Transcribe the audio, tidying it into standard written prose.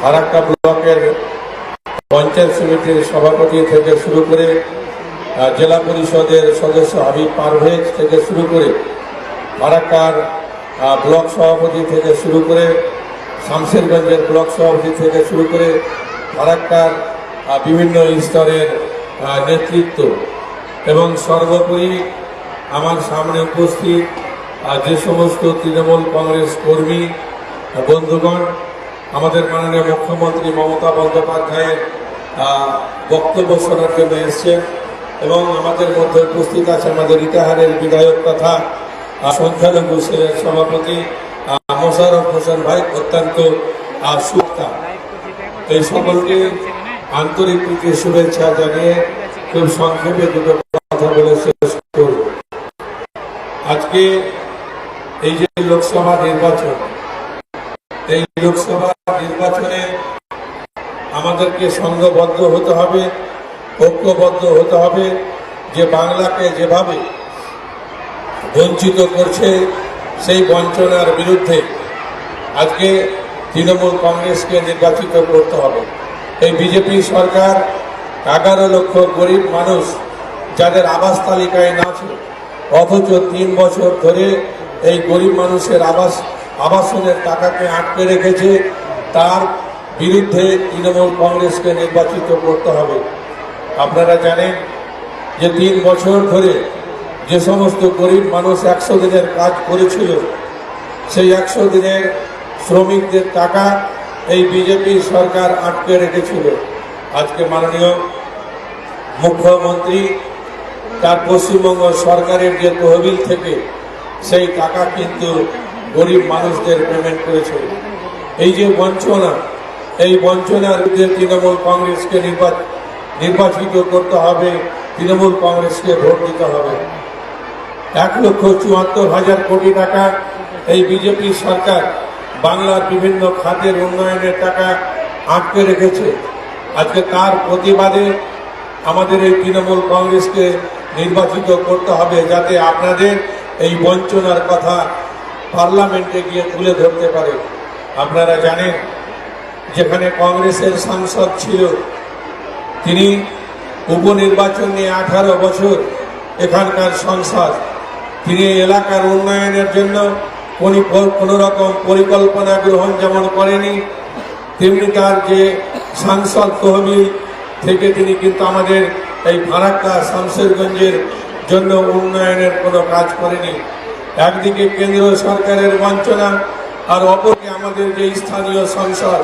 ফারাক্কা ব্লকের পঞ্চায়েত সমিতির সভাপতি থেকে শুরু করে জেলা পরিষদের সদস্য হাবিব পারভেজ থেকে শুরু করে ফারাক্কার ব্লক সভাপতি থেকে শুরু করে শামশেরগঞ্জের ব্লক সভাপতি থেকে শুরু করে ফারাক্কার বিভিন্ন স্তরের নেতৃত্ব এবং সর্বোপরি আমার সামনে উপস্থিত যে সমস্ত তৃণমূল কংগ্রেস কর্মী বন্ধুগণ, আমাদের মাননীয় মুখ্যমন্ত্রী মমতা বন্দ্যোপাধ্যায়ের বক্তব্য শোনার জন্য এসছেন এবং আমাদের মধ্যে উপস্থিত আছে আমাদের ইটাহারের বিধায়ক তথা সংখ্যালঘু সেলের সভাপতি মোশাররফ হোসেন ভাই, অত্যন্ত শুভেচ্ছা। এই সকলকে আন্তরিক প্রীতি শুভেচ্ছা জানিয়ে খুব সংক্ষেপে দুটো কথা বলে শেষ করব। আজকে এই যে লোকসভা নির্বাচন, এই লোকসভা নির্বাচনে আমাদেরকে সংঘবদ্ধ হতে হবে, ঐক্যবদ্ধ হতে হবে। যে বাংলাকে যেভাবে বঞ্চিত করছে সেই বঞ্চনার বিরুদ্ধে আজকে তৃণমূল কংগ্রেসকে নির্বাচিত করতে হবে। এই বিজেপি সরকার 11 লক্ষ গরিব মানুষ যাদের আবাস তালিকায় না ছিল, অথচ 3 বছর ধরে এই গরিব মানুষের আবাসনের টাকাকে আটকে রেখেছে। তার বিরুদ্ধে তৃণমূল কংগ্রেসকে নির্বাচিত করতে হবে। আপনারা জানেন যে 3 বছর ধরে যে সমস্ত গরিব মানুষ 100 দিনের কাজ করেছিল, সেই 100 দিনের শ্রমিকদের টাকা এই বিজেপি সরকার আটকে রেখেছিল। আজকে মাননীয় মুখ্যমন্ত্রী তার পশ্চিমবঙ্গ সরকারের যে তহবিল থেকে সেই টাকা কিন্তু গরিব মানুষদের পেমেন্ট করেছে। এই যে বঞ্চনা, এই বঞ্চনার বিরুদ্ধে তৃণমূল কংগ্রেসকে নির্বাচিত করতে হবে, তৃণমূল কংগ্রেসকে ভোট দিতে হবে। 1,74,000 কোটি টাকা এই বিজেপি সরকার বাংলার বিভিন্ন খাতের উন্নয়নের টাকা আটকে রেখেছে। আজকে তার প্রতিবাদে আমাদের এই তৃণমূল কংগ্রেসকে নির্বাচিত করতে হবে, যাতে আপনাদের এই বঞ্চনার কথা পার্লামেন্টে গিয়ে তুলে ধরতে পারে। আপনারা জানেন যেখানে কংগ্রেসের সাংসদ ছিল, তিনি উপনির্বাচন নিয়ে 18 বছর এখানকার সংসদ, তিনি এলাকার উন্নয়নের জন্য কোনো রকম পরিকল্পনা গ্রহণ যেমন করেনি, তেমনি তার যে সাংসদ তহবিল থেকে তিনি কিন্তু আমাদের এই ফারাক্কা শামশেরগঞ্জের জন্য উন্নয়নের কোনো কাজ করেনি। একদিকে কেন্দ্র সরকারের বঞ্চনা, আর অপরকে আমাদের যে স্থানীয় সংসদ